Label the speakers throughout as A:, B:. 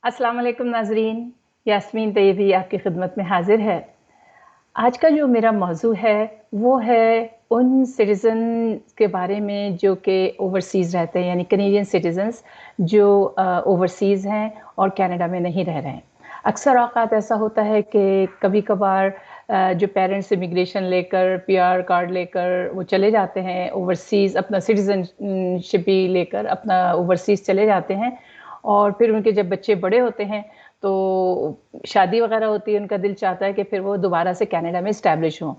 A: अस्सलाम वालेकुम नाज़रीन, यास्मीन तैयबी आपकी खिदमत में हाज़िर है। आज का जो मेरा मौज़ू है, वो है उन सिटिज़न के बारे में जो कि ओवरसीज़ रहते हैं, यानी कैनेडियन सिटिज़न्स जो ओवरसीज़ हैं और कनाडा में नहीं रह रहे हैं। अक्सर औक़ात ऐसा होता है कि कभी-कभार जो पेरेंट्स इमिग्रेशन लेकर, पीआर कार्ड लेकर वो चले जाते हैं ओवरसीज़, अपना सिटिज़नशिप भी लेकर अपना ओवरसीज़ चले जाते हैं और फिर उनके जब बच्चे बड़े होते हैं, तो शादी वग़ैरह होती है, उनका दिल चाहता है कि फिर वो दोबारा से कनाडा में एस्टैब्लिश हों।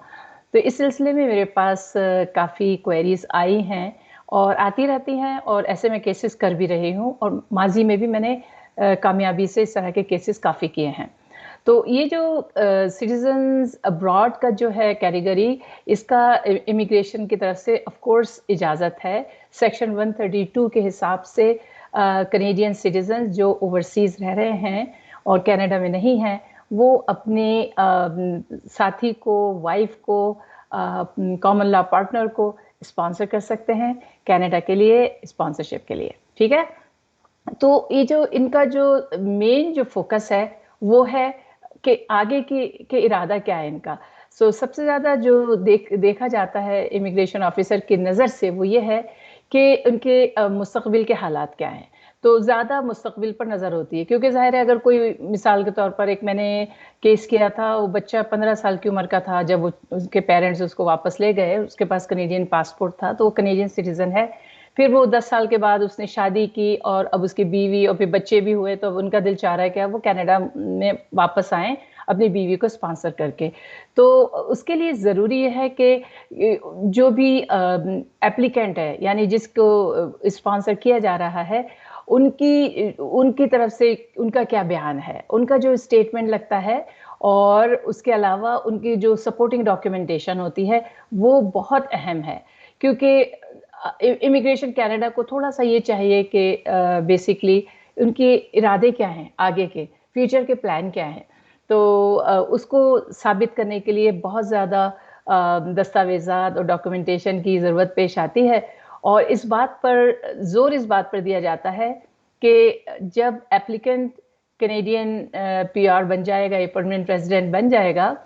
A: तो इस सिलसिले में मेरे पास काफ़ी क्वेरीज़ आई हैं और आती रहती हैं और ऐसे मैं केसेस कर भी रही हूँ और माज़ी में भी मैंने कामयाबी से इस तरह के केसेस काफ़ी किए हैं। तो ये जो सिटिज़न्स अब्रॉड का जो है कैटेगरी, इसका इमिग्रेशन की तरफ से ऑफ़ कोर्स इजाज़त है। सेक्शन 132 के हिसाब से कैनेडियन सिटिज़न्स जो ओवरसीज़ रह रहे हैं और कनाडा में नहीं हैं, वो अपने साथी को, वाइफ़ को, कॉमन लॉ पार्टनर को स्पॉन्सर कर सकते हैं कनाडा के लिए स्पॉन्सरशिप के लिए, ठीक है? तो ये जो इनका जो मेन जो फ़ोकस है, वो है कि आगे के इरादा क्या है इनका। सबसे ज़्यादा जो देखा जाता है इमिग्रेशन ऑफ़िसर की नज़र से वो ये है कि उनके मुस्तक़बिल के हालात क्या हैं। तो ज़्यादा मुस्तक़बिल पर नज़र होती है क्योंकि ज़ाहिर है अगर कोई मिसाल के तौर पर एक मैंने केस किया था, वो बच्चा 15 साल की उम्र का था जब वो उसके पेरेंट्स उसको वापस ले गए, उसके पास कैनेडियन पासपोर्ट था, तो वो कैनेडियन सिटिज़न है। फिर वो 10 साल के बाद उसने शादी की और अब उसकी बीवी और फिर बच्चे भी हुए, तो अब उनका दिल चाह रहा है कि अब वो कनाडा में वापस आएँ, अपनी बीवी को स्पॉन्सर करके। तो उसके लिए ज़रूरी ये है कि जो भी एप्लीकेंट है, यानी जिसको स्पॉन्सर किया जा रहा है, उनकी उनकी तरफ से उनका क्या बयान है, उनका जो स्टेटमेंट लगता है और उसके अलावा उनकी जो सपोर्टिंग डॉक्यूमेंटेशन होती है, वो बहुत अहम है। क्योंकि इमिग्रेशन कनाडा को थोड़ा-सा ये चाहिए कि बेसिकली उनके इरादे क्या हैं आगे के, फ्यूचर के प्लान क्या हैं। तो उसको साबित करने के लिए बहुत ज़्यादा दस्तावेज़ात और डॉक्यूमेंटेशन की ज़रूरत पेश आती है और इस बात पर ज़ोर इस बात पर दिया जाता है कि जब एप्लीकेंट कैनेडियन पीआर बन जाएगा या परमानेंट रेज़िडेंट बन जाएगा,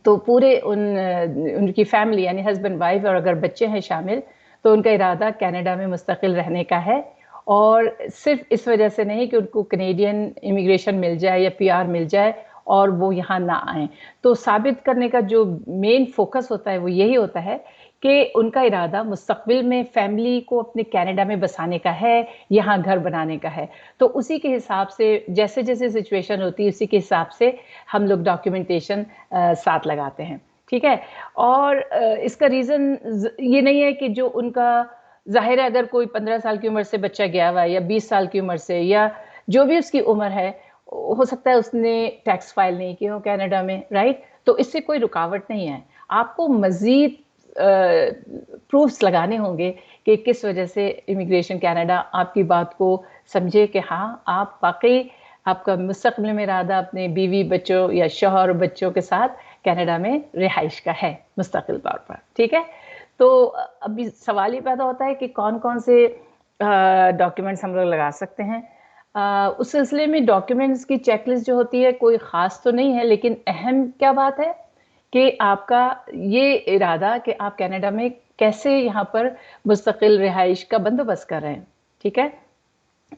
A: तो पूरे उनकी फैमिली यानी हस्बैंड वाइफ और अगर बच्चे हैं शामिल, तो उनका इरादा कनाडा में मुस्तकिल रहने का है और सिर्फ़ इस वजह से नहीं कि उनको कैनेडियन इमिग्रेशन मिल जाए या पीआर मिल जाए और वो यहाँ ना आएँ। तो साबित करने का जो मेन फ़ोकस होता है, वो यही होता है कि उनका इरादा मुस्तक़बिल में फैमिली को अपने कनाडा में बसाने का है, यहाँ घर बनाने का है। तो उसी के हिसाब से जैसे-जैसे सिचुएशन होती है, उसी के हिसाब से हम लोग डॉक्यूमेंटेशन साथ लगाते हैं, ठीक है? और इसका रीज़न ये नहीं है कि जो उनका ज़ाहिर है अगर कोई 15 साल की उम्र से बच्चा गया हुआ है या 20 साल की उम्र से या जो भी उसकी उम्र है, हो सकता है उसने टैक्स फाइल नहीं किए हो कनाडा में, राइट? तो इससे कोई रुकावट नहीं है। आपको मज़ीद प्रूफ्स लगाने होंगे कि किस वजह से इमिग्रेशन कनाडा आपकी बात को समझे कि हाँ, आप वाक़ई आपका मुस्तक़बिल में इरादा अपने बीवी, बच्चों या शौहर, बच्चों के साथ कनाडा में रिहाइश का है, मुस्तकिल तौर पर, ठीक है? तो अभी सवाल ये पैदा होता है कि कौन-कौन से डॉक्यूमेंट्स हम लोग लगा सकते हैं। उस सिलसिले में डॉक्यूमेंट्स की चेकलिस्ट जो होती है, कोई ख़ास तो नहीं है, लेकिन अहम क्या बात है कि आपका ये इरादा कि आप कनाडा में कैसे यहाँ पर मुस्तकिल रिहाइश का बंदोबस्त कर रहे हैं, ठीक है?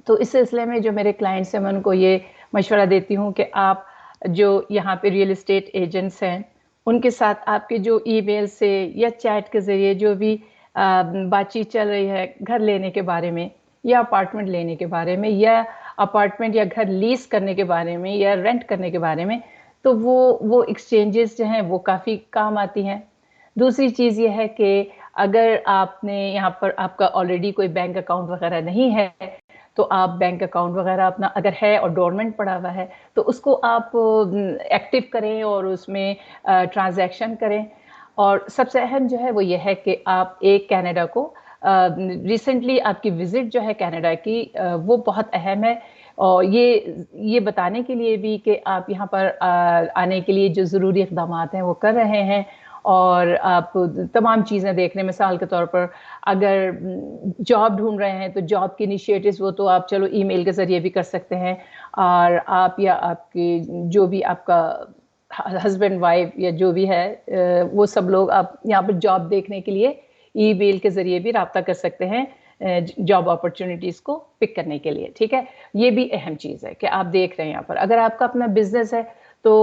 A: तो इस सिलसिले में जो मेरे क्लाइंट्स हैं मैं उनको ये मशवरा देती हूँ कि आप जो यहाँ पे रियल एस्टेट एजेंट्स हैं, उनके साथ आपके जो ईमेल से या चैट के ज़रिए जो भी बातचीत चल रही है घर लेने के बारे में या अपार्टमेंट लेने के बारे में या अपार्टमेंट या घर लीज़ करने के बारे में या रेंट करने के बारे में, तो वो एक्सचेंजेस जो हैं वो काफ़ी काम आती हैं। दूसरी चीज़ ये है कि अगर आपने यहाँ पर आपका ऑलरेडी कोई बैंक अकाउंट वग़ैरह नहीं है, तो आप बैंक अकाउंट वग़ैरह अपना अगर है और डोरमेंट पड़ा हुआ है, तो उसको आप एक्टिव करें और उसमें ट्रांज़ैक्शन करें। और सबसे अहम जो है वो ये है कि आप एक कनाडा को रिसेंटली आपकी विज़िट जो है कनाडा की वो बहुत अहम है और ये बताने के लिए भी कि आप यहाँ पर आने के लिए जो ज़रूरी इक़दामात हैं वो कर रहे हैं और आप तमाम चीज़ें देख रहे हैं। मिसाल के तौर पर अगर जॉब ढूंढ रहे हैं तो जॉब के इनिशिएटिव्स वो तो आप चलो ईमेल के ज़रिए भी कर सकते हैं, और आप या आपके जो भी आपका हस्बैंड वाइफ या जो भी है वो सब लोग आप यहाँ पर जॉब देखने के लिए ईमेल के ज़रिए भी राब्ता कर सकते हैं जॉब अपॉर्चुनिटीज़ को पिक करने के लिए। ठीक है, ये भी अहम चीज़ है कि आप देख रहे हैं यहाँ पर। अगर आपका अपना बिजनेस है तो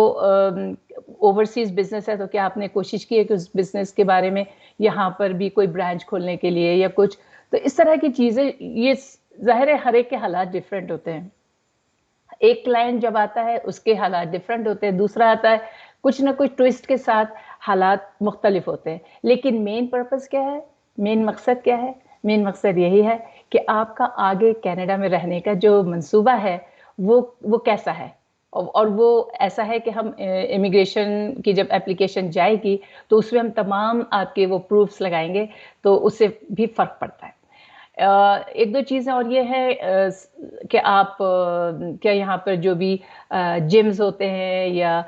A: ओवरसीज बिजनेस है तो क्या आपने कोशिश की है कि उस बिजनेस के बारे में यहाँ पर भी कोई ब्रांच खोलने के लिए या कुछ, तो इस तरह की चीज़ें, ये ज़ाहिर है हर एक के हालात डिफरेंट होते हैं। एक क्लाइंट जब आता है उसके हालात डिफरेंट होते हैं, दूसरा आता है कुछ ना कुछ ट्विस्ट के साथ, हालात मुख्तलिफ होते हैं। लेकिन मेन पर्पस क्या है, मेन मकसद क्या है? मेन मकसद यही है कि आपका आगे कनाडा में रहने का जो मंसूबा है वो कैसा है, और वो ऐसा है कि हम इमिग्रेशन की जब एप्लीकेशन जाएगी तो उसमें हम तमाम आपके वो प्रूफ्स लगाएंगे, तो उससे भी फ़र्क पड़ता है। एक दो चीज़ें और ये है कि आप क्या यहाँ पर जो भी जिम्स होते हैं या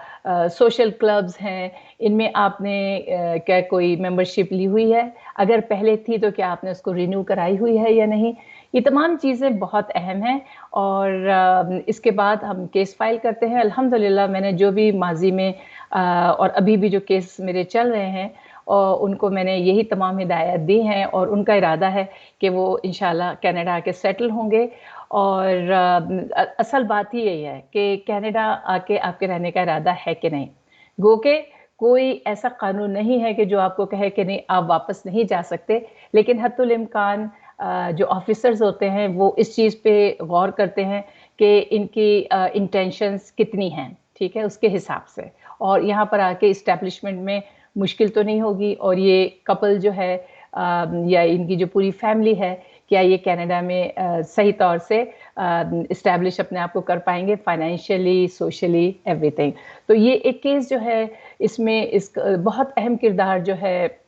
A: सोशल क्लब्स हैं, इनमें आपने क्या कोई मेंबरशिप ली हुई है? अगर पहले थी तो क्या आपने उसको रिन्यू कराई हुई है या नहीं? ये तमाम चीज़ें बहुत अहम हैं, और इसके बाद हम केस फाइल करते हैं। अल्हम्दुलिल्लाह मैंने जो भी माजी में और अभी भी जो केस मेरे चल रहे हैं, और उनको मैंने यही तमाम हिदायत दी हैं, और उनका इरादा है कि वो इंशाल्लाह कनाडा आके सेटल होंगे। और असल बात ही यही है कि कनाडा आके आपके रहने का इरादा है कि नहीं। गो के कोई ऐसा कानून नहीं है कि जो आपको कहे कि नहीं आप वापस नहीं जा सकते, लेकिन हत्तुल इम्कान जो ऑफिसर्स होते हैं वो इस चीज़ पे गौर करते हैं कि इनकी इंटेंशंस कितनी हैं, ठीक है, उसके हिसाब से। और यहाँ पर आके इस्टेब्लिशमेंट में मुश्किल तो नहीं होगी, और ये कपल जो है या इनकी जो पूरी फैमिली है, क्या ये कनाडा में सही तौर से इस्टेब्लिश अपने आप को कर पाएंगे, फाइनेंशियली, सोशली, एवरीथिंग। तो ये एक केस जो है, इसमें इस बहुत अहम किरदार जो है,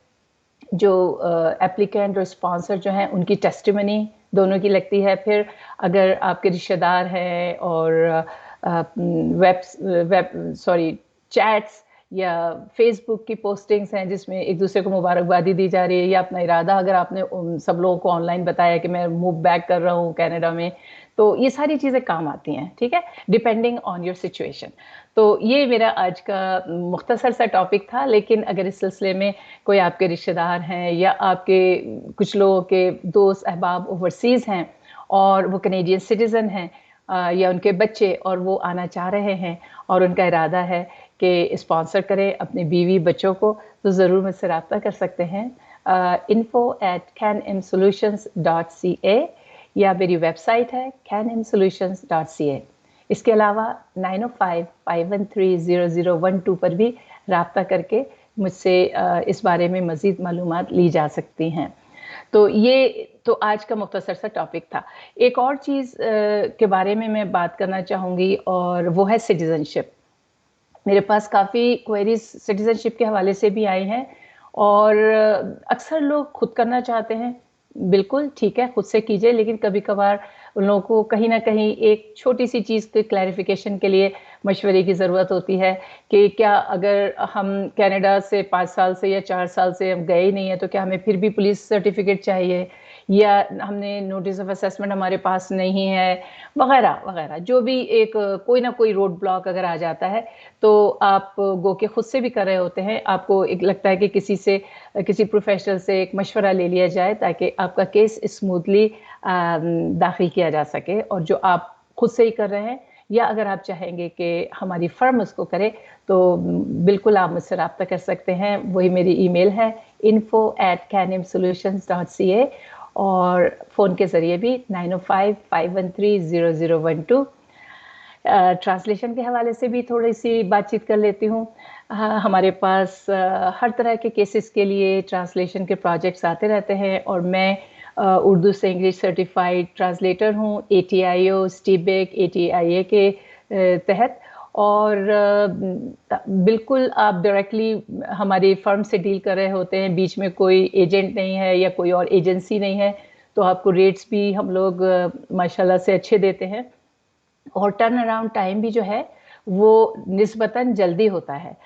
A: जो एप्लीकेंट और स्पॉन्सर जो हैं उनकी टेस्टिमनी दोनों की लगती है। फिर अगर आपके रिश्तेदार हैं और चैट्स या फेसबुक की पोस्टिंग्स हैं जिसमें एक दूसरे को मुबारकबादी दी जा रही है, या अपना इरादा अगर आपने सब लोगों को ऑनलाइन बताया कि मैं मूव बैक कर रहा हूँ कनाडा में, तो ये सारी चीज़ें काम आती हैं, ठीक है, डिपेंडिंग ऑन योर सिचुएशन। तो ये मेरा आज का मुख्तसर सा टॉपिक था, लेकिन अगर इस सिलसिले में कोई आपके रिश्तेदार हैं या आपके कुछ लोगों के दोस्त अहबाब ओवरसीज़ हैं और वो कनेडियन सिटीज़न हैं, या उनके बच्चे और वो आना चाह रहे हैं और उनका इरादा है कि स्पॉन्सर करें अपने बीवी बच्चों को, तो ज़रूर मुझसे रब्ता कर सकते हैं info@canmsolutions.ca, या मेरी वेबसाइट है canmsolutions.ca। इसके अलावा 905-513-0012 पर भी रब्ता करके मुझसे इस बारे में मज़ीद मालूमात ली जा सकती हैं। तो ये तो आज का मुख्तसर सा टॉपिक था। एक और चीज़ के बारे में मैं बात करना चाहूँगी, और वो है सिटीज़नशिप। मेरे पास काफ़ी क्वेरीज सिटीज़नशिप के हवाले से भी आई हैं, और अक्सर लोग खुद करना चाहते हैं। बिल्कुल ठीक है, खुद से कीजिए, लेकिन कभी-कभार उन लोगों को कहीं न कहीं एक छोटी-सी चीज़ के क्लैरिफ़िकेशन के लिए मशवरे की ज़रूरत होती है कि क्या अगर हम कनाडा से 5 साल से या 4 साल से हम गए ही नहीं हैं, तो क्या हमें फिर भी पुलिस सर्टिफ़िकेट चाहिए, या हमने नोटिस ऑफ असेसमेंट हमारे पास नहीं है, वग़ैरह, वग़ैरह। जो भी एक कोई ना कोई रोड ब्लॉक अगर आ जाता है, तो आप गो के खुद से भी कर रहे होते हैं, आपको एक लगता है कि किसी प्रोफेशनल से एक मशवरा ले लिया जाए ताकि आपका केस स्मूथली दाखिल किया जा सके, और जो आप खुद से ही कर रहे हैं या अगर आप चाहेंगे कि हमारी फ़र्म उसको करे, तो बिल्कुल आप मुझसे रब्ता कर सकते हैं। वही मेरी ईमेल है info@canmsolutions.ca, और फ़ोन के ज़रिए भी 905-513-0012। ट्रांसलेशन के हवाले से भी थोड़ी-सी बातचीत कर लेती हूँ। हमारे पास हर तरह के केसेस के लिए ट्रांसलेशन के प्रोजेक्ट्स आते रहते हैं, और मैं उर्दू से इंग्लिश सर्टिफाइड ट्रांसलेटर हूँ ATIO, स्टीबेक, ATIA के तहत। और बिल्कुल आप डायरेक्टली हमारी फर्म से डील कर रहे होते हैं, बीच में कोई एजेंट नहीं है या कोई और एजेंसी नहीं है, तो आपको रेट्स भी हम लोग माशाल्लाह से अच्छे देते हैं, और टर्न अराउंड टाइम भी जो है वो निस्बतन जल्दी होता है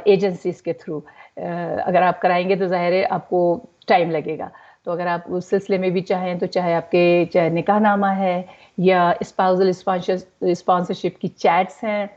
A: एजेंसीज़ के थ्रू। अगर आप कराएँगे तो ज़ाहिर है आपको टाइम लगेगा। तो अगर आप उस सिलसिले में भी चाहें तो चाहे निकाहनामा है या स्पाउसल स्पॉन्सरशिप की चैट्स हैं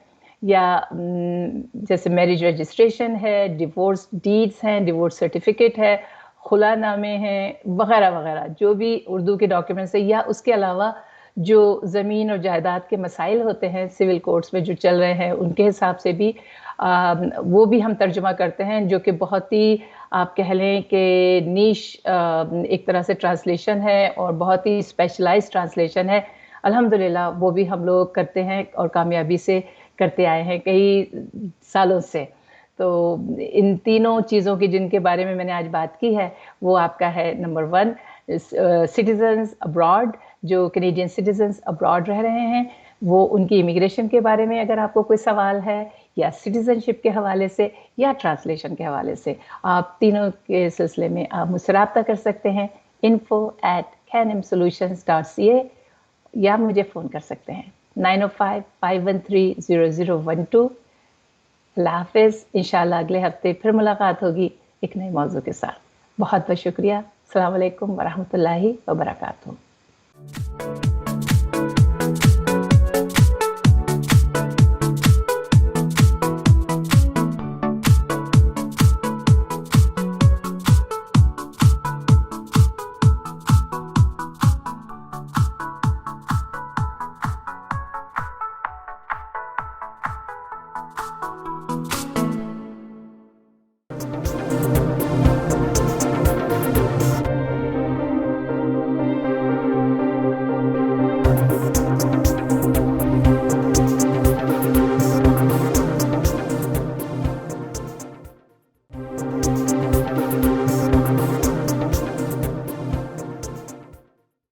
A: या जैसे मैरिज रजिस्ट्रेशन है, डिवोर्स डीड्स हैं, डिवोर्स सर्टिफिकेट है, खुलानामे हैं, वगैरह-वगैरह जो भी उर्दू के डॉक्यूमेंट्स हैं या उसके अलावा जो ज़मीन और जायदाद के मसाइल होते हैं सिविल कोर्ट्स में जो चल रहे हैं उनके हिसाब से भी वो भी हम तर्जुमा करते हैं जो कि बहुत ही आप कह लें कि नीश एक तरह से ट्रांसलेशन है और बहुत ही स्पेशलाइज्ड ट्रांसलेशन है। अल्हम्दुलिल्लाह वो भी हम लोग करते हैं और कामयाबी से करते आए हैं कई सालों से। तो इन तीनों चीज़ों की जिनके बारे में मैंने आज बात की है, वो आपका है नंबर 1 सिटिज़न्स अब्रॉड जो कैनेडियन सिटिज़न्स अब्रॉड रह रहे हैं, वो उनकी इमिग्रेशन के बारे में अगर आपको कोई सवाल है या सिटिज़नशिप के हवाले से या ट्रांसलेशन के हवाले से, आप तीनों के सिलसिले में आप मुझसे राब्ता कर सकते हैं info@canmsolutions.ca या मुझे फ़ोन कर सकते हैं 905-513-0012। अल्लाह हाफ़िज़। इंशाअल्लाह अगले हफ़्ते फिर मुलाकात होगी एक नए मौज़ू के साथ। बहुत-बहुत शुक्रिया। अस्सलाम वालेकुम व रहमतुल्लाहि व बरकातुहू।